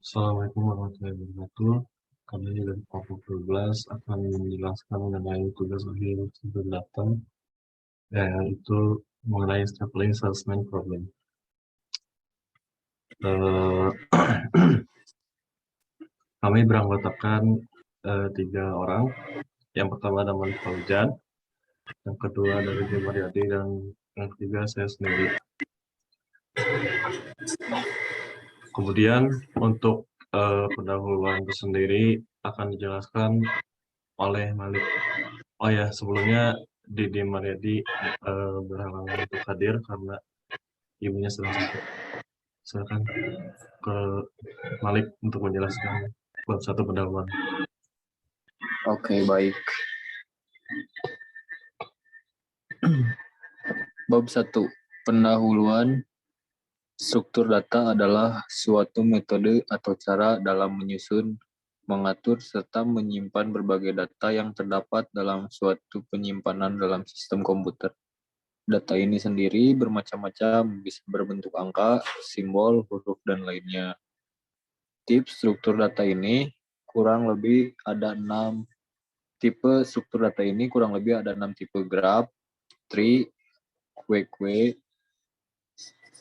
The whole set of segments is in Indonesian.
Assalamualaikum warahmatullahi wabarakatuh. Kami dari kelompok 12 akan menjelaskan mengenai tugas akhir struktur data, yaitu mengenai stapling salesman problem. Kami beranggotakan 3 orang. Yang pertama namanya Fauzan, yang kedua dari Mariadi, dan yang ketiga saya sendiri. Kemudian untuk pendahuluan itu sendiri akan dijelaskan oleh Malik. Oh ya, sebelumnya Didi Mariadi berhalangan untuk hadir karena ibunya sedang sakit. Silakan ke Malik untuk menjelaskan bab 1 pendahuluan. Oke, baik. Bab 1. Pendahuluan. Struktur data adalah suatu metode atau cara dalam menyusun, mengatur, serta menyimpan berbagai data yang terdapat dalam suatu penyimpanan dalam sistem komputer. Data ini sendiri bermacam-macam, bisa berbentuk angka, simbol, huruf, dan lainnya. Tips struktur data ini kurang lebih ada 6 tipe struktur data ini kurang lebih ada 6 tipe: graph, tree, queue,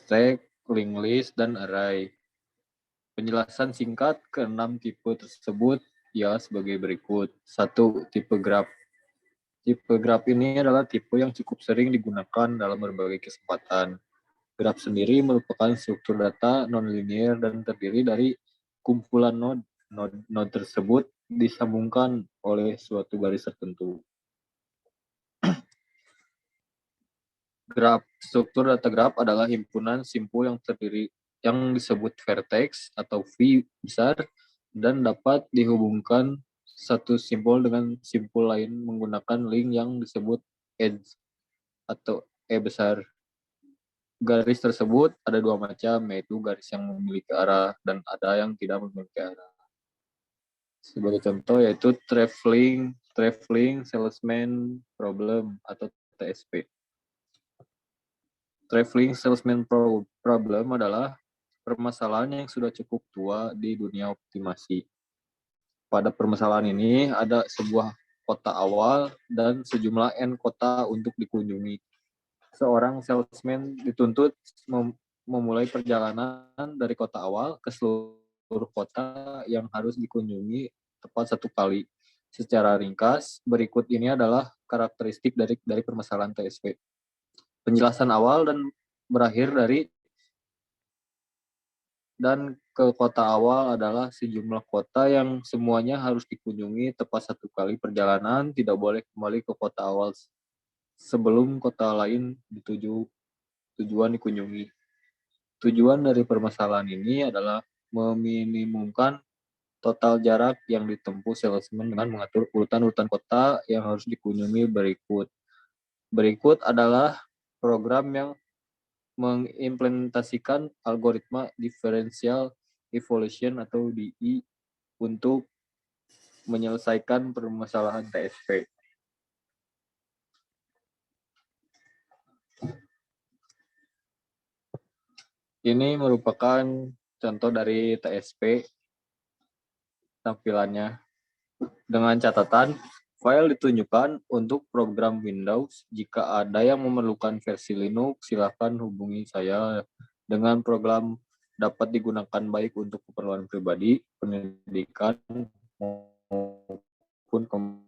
stack, linked list, dan array. Penjelasan singkat ke-6 tipe tersebut ialah sebagai berikut. 1. Tipe graph. Tipe graph ini adalah tipe yang cukup sering digunakan dalam berbagai kesempatan. Graph sendiri merupakan struktur data non-linear dan terdiri dari kumpulan node. Node tersebut disambungkan oleh suatu garis tertentu. Graph. Struktur data graph adalah himpunan simpul yang disebut vertex atau V besar dan dapat dihubungkan satu simpul dengan simpul lain menggunakan link yang disebut edge atau E besar. Garis tersebut ada 2 macam, yaitu garis yang memiliki arah dan ada yang tidak memiliki arah. Sebagai contoh yaitu traveling salesman problem atau TSP. Traveling salesman problem adalah permasalahan yang sudah cukup tua di dunia optimasi. Pada permasalahan ini ada sebuah kota awal dan sejumlah N kota untuk dikunjungi. Seorang salesman dituntut memulai perjalanan dari kota awal ke seluruh kota yang harus dikunjungi tepat 1 kali. Secara ringkas, berikut ini adalah karakteristik dari permasalahan TSP. Penjelasan awal dan berakhir dan ke kota awal adalah sejumlah kota yang semuanya harus dikunjungi tepat 1 kali perjalanan, tidak boleh kembali ke kota awal sebelum kota lain tujuan dikunjungi. Tujuan dari permasalahan ini adalah meminimumkan total jarak yang ditempuh salesman dengan mengatur urutan-urutan kota yang harus dikunjungi berikut. Berikut adalah program yang mengimplementasikan algoritma differential evolution atau DE untuk menyelesaikan permasalahan TSP. Ini merupakan contoh dari TSP tampilannya. Dengan catatan, file ditunjukkan untuk program Windows. Jika ada yang memerlukan versi Linux, silakan hubungi saya. Dengan program dapat digunakan baik untuk keperluan pribadi, pendidikan, maupun komersil.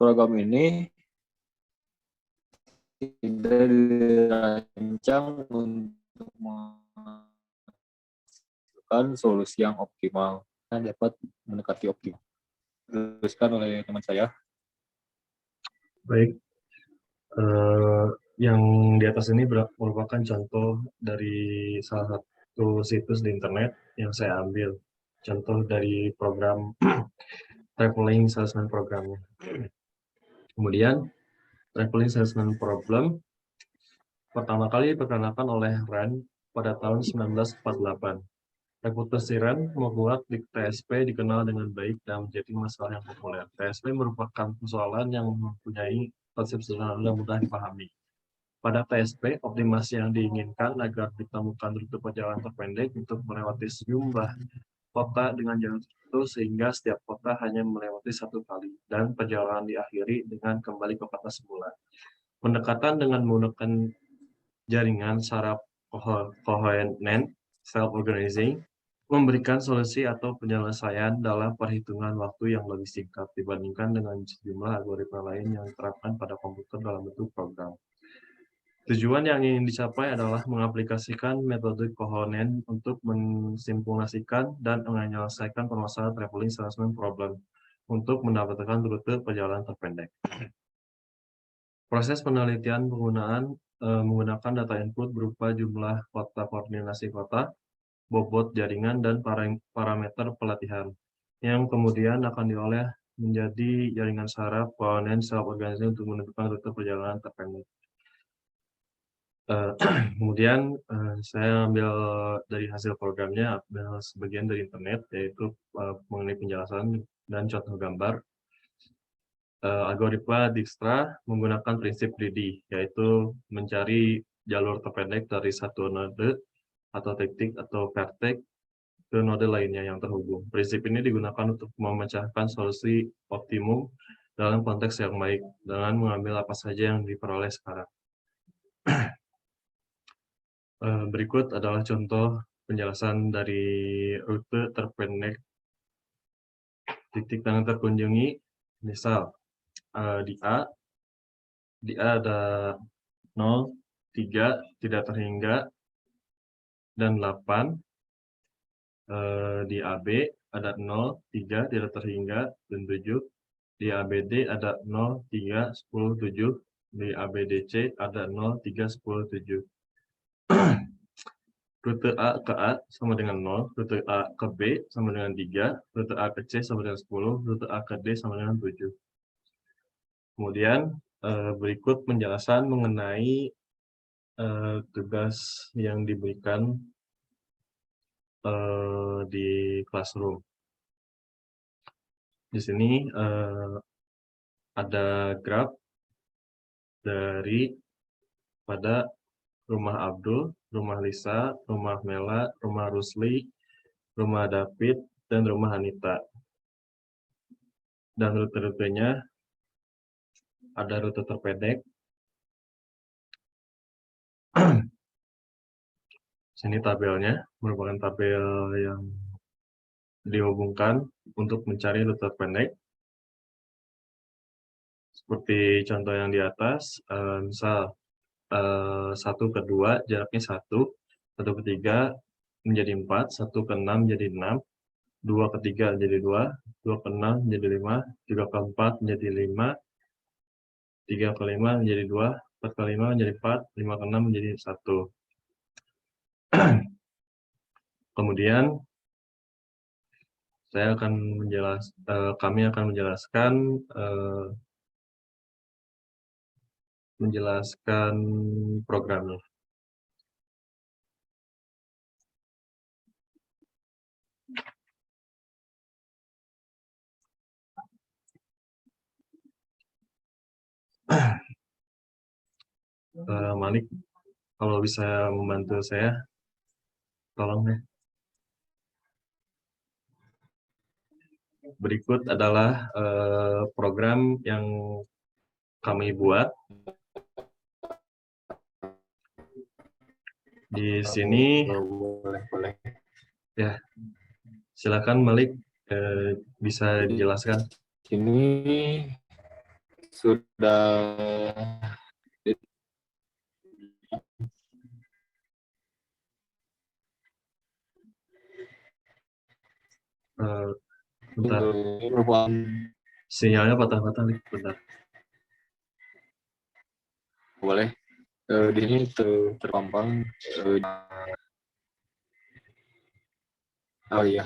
Program ini tidak dirancang untuk solusi yang optimal dan dapat mendekati optimal. Diteruskan oleh teman saya. Baik, yang di atas ini merupakan contoh dari salah satu situs di internet yang saya ambil contoh dari program traveling salesman programnya. Kemudian traveling salesman problem pertama kali diperkenalkan oleh Rand pada tahun 1948. Reputasi Rand membuat TSP dikenal dengan baik dan menjadi masalah yang populer. TSP merupakan persoalan yang mempunyai konsep sederhana dan mudah dipahami. Pada TSP, optimasi yang diinginkan agar ditemukan rute perjalanan terpendek untuk melewati sejumlah kota dengan jalan tertentu sehingga setiap kota hanya melewati satu kali dan perjalanan diakhiri dengan kembali ke kota semula. Pendekatan dengan menggunakan jaringan saraf kohenan self-organizing memberikan solusi atau penyelesaian dalam perhitungan waktu yang lebih singkat dibandingkan dengan sejumlah algoritma lain yang diterapkan pada komputer dalam bentuk program. Tujuan yang ingin dicapai adalah mengaplikasikan metode Kohonen untuk mensimulasikan dan menyelesaikan permasalahan traveling salesman problem untuk mendapatkan rute perjalanan terpendek. Proses penelitian penggunaan menggunakan data input berupa jumlah kota, koordinasi kota, bobot jaringan, dan parameter pelatihan, yang kemudian akan diolah menjadi jaringan saraf Kohonen self-organizing untuk menentukan rute perjalanan terpendek. Kemudian saya ambil dari hasil programnya, ambil sebagian dari internet, yaitu mengenai penjelasan dan contoh gambar. Algoritma Dijkstra menggunakan prinsip greedy, yaitu mencari jalur terpendek dari satu node atau titik atau vertex ke node lainnya yang terhubung. Prinsip ini digunakan untuk memecahkan solusi optimum dalam konteks yang baik, dengan mengambil apa saja yang diperoleh sekarang. Berikut adalah contoh penjelasan dari rute terpendek titik yang terkunjungi. Misal, di A ada 0, 3, tidak terhingga, dan 8. Di AB ada 0, 3, tidak terhingga, dan 7. Di ABD ada 0, 3, 10, 7. Di ABDC ada 0, 3, 10, 7. Rute A ke A sama dengan 0, rute A ke B sama dengan 3, rute A ke C sama dengan 10, rute A ke D sama dengan 7. Kemudian berikut penjelasan mengenai tugas yang diberikan di classroom. Di sini ada graf dari pada rumah Abdul, rumah Lisa, rumah Mela, rumah Rusli, rumah David, dan rumah Anita. Dan rute-rutenya ada rute terpendek. Sini tabelnya, merupakan tabel yang dihubungkan untuk mencari rute terpendek. Seperti contoh yang di atas, misal 1 ke 2 jaraknya 1, 1 ke 3 menjadi 4, 1 ke 6 menjadi 6, 2 ke 3 menjadi 2, 2 ke 6 menjadi 5, 3 ke 4 menjadi 5, 3 ke 5 menjadi 2, 4 ke 5 menjadi 4, 5 ke 6 menjadi 1. Kemudian kami akan menjelaskan programnya. Malik, kalau bisa membantu saya, tolong ya. Berikut adalah program yang kami buat. Di sini, boleh. ya, silakan Malik, bisa dijelaskan. Ini sudah Bentar, merupakan sinyalnya patah-patah nih, bentar. boleh. Di sini terpampang. Oh iya.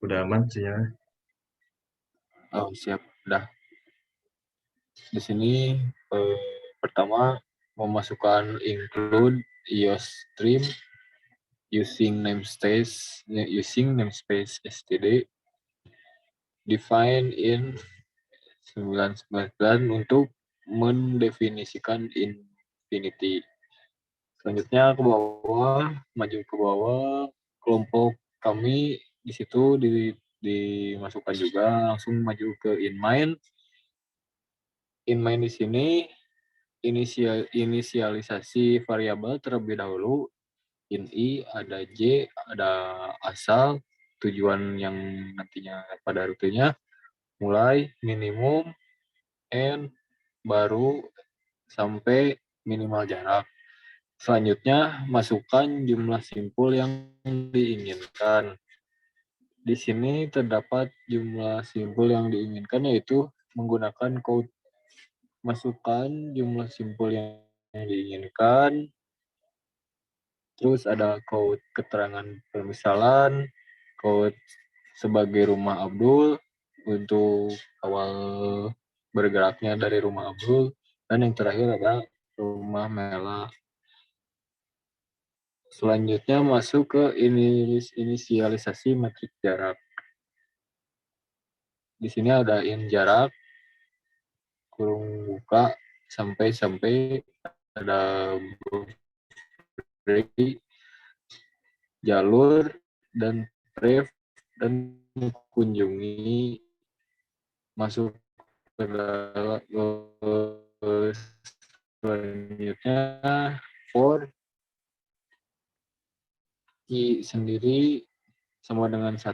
Udah aman sinyalnya. Oh siap, udah. Di sini pertama memasukkan include iOS stream using namespace std. define in 999 untuk mendefinisikan infinity. Selanjutnya ke bawah, maju ke bawah, kelompok kami di situ dimasukkan juga, langsung maju ke inMind. InMind di sini inisialisasi variabel terlebih dahulu. In I ada J, ada asal, tujuan yang nantinya pada rutenya, mulai minimum, N, baru, sampai minimal jarak. Selanjutnya, masukkan jumlah simpul yang diinginkan. Di sini terdapat jumlah simpul yang diinginkan, yaitu menggunakan code. Masukkan jumlah simpul yang diinginkan, terus ada code keterangan permisalan, code sebagai rumah Abdul untuk awal bergeraknya dari rumah Abdul, dan yang terakhir ada rumah Mela. Selanjutnya masuk ke inisialisasi matriks jarak. Di sini ada in jarak, kurung buka, sampai ada break, jalur, dan ref, dan kunjungi masuk ke selanjutnya for I sendiri sama dengan 1,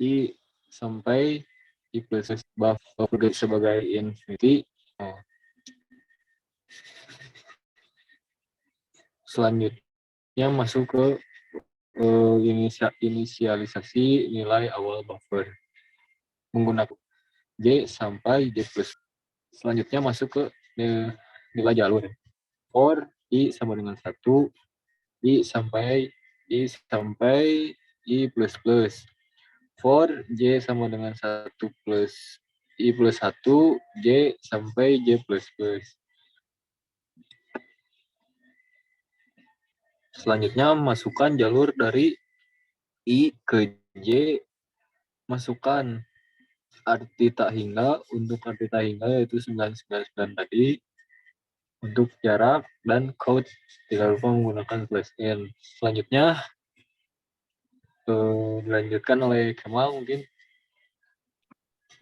I sampai I plus buffer sebagai infinity. Selanjutnya masuk ke inisialisasi nilai awal buffer menggunakan J sampai J plus. Selanjutnya masuk ke nilai jalur. For I sama dengan 1, I sampai I plus plus. For J sama dengan 1 plus I plus 1, J sampai J plus plus. Selanjutnya masukkan jalur dari I ke J, masukkan arti tak hingga. Untuk arti tak hingga yaitu 999 tadi. Untuk jarak dan code tidak lupa menggunakan /n. Selanjutnya dilanjutkan oleh Kemal mungkin.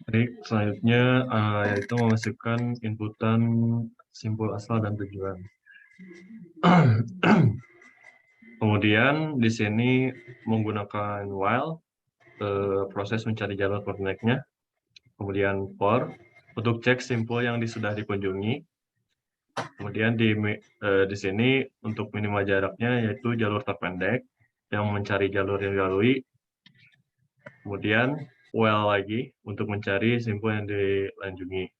Baik, selanjutnya yaitu memasukkan inputan simpul asal dan tujuan. Kemudian di sini menggunakan while, proses mencari jalur bottleneck-nya. Kemudian for, untuk cek simpul yang sudah dikunjungi. Kemudian di sini untuk minimal jaraknya yaitu jalur terpendek yang mencari jalur yang dilalui. Kemudian while lagi untuk mencari simpul yang dilanjungi.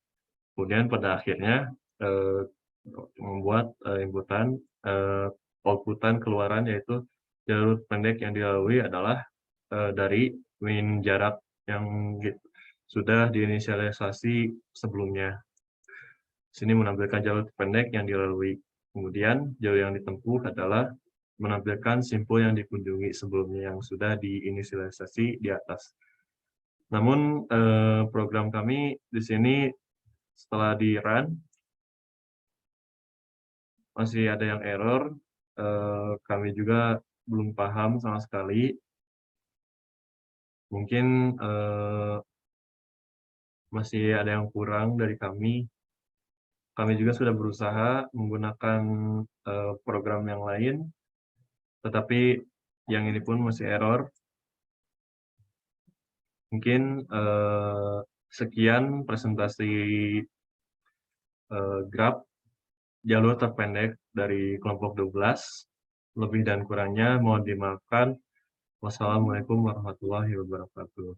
Kemudian pada akhirnya membuat outputan keluaran yaitu jalur pendek yang dilalui adalah dari min jarak yang sudah diinisialisasi sebelumnya. Sini menampilkan jalur pendek yang dilalui. Kemudian jalur yang ditempuh adalah menampilkan simpul yang dikunjungi sebelumnya yang sudah diinisialisasi di atas. Namun program kami di sini setelah di run masih ada yang error. Kami juga belum paham sama sekali. Mungkin masih ada yang kurang dari kami. Kami juga sudah berusaha menggunakan program yang lain, tetapi yang ini pun masih error. Mungkin sekian presentasi graph jalur terpendek dari kelompok 12. Lebih dan kurangnya mohon dimaafkan. Wassalamualaikum warahmatullahi wabarakatuh.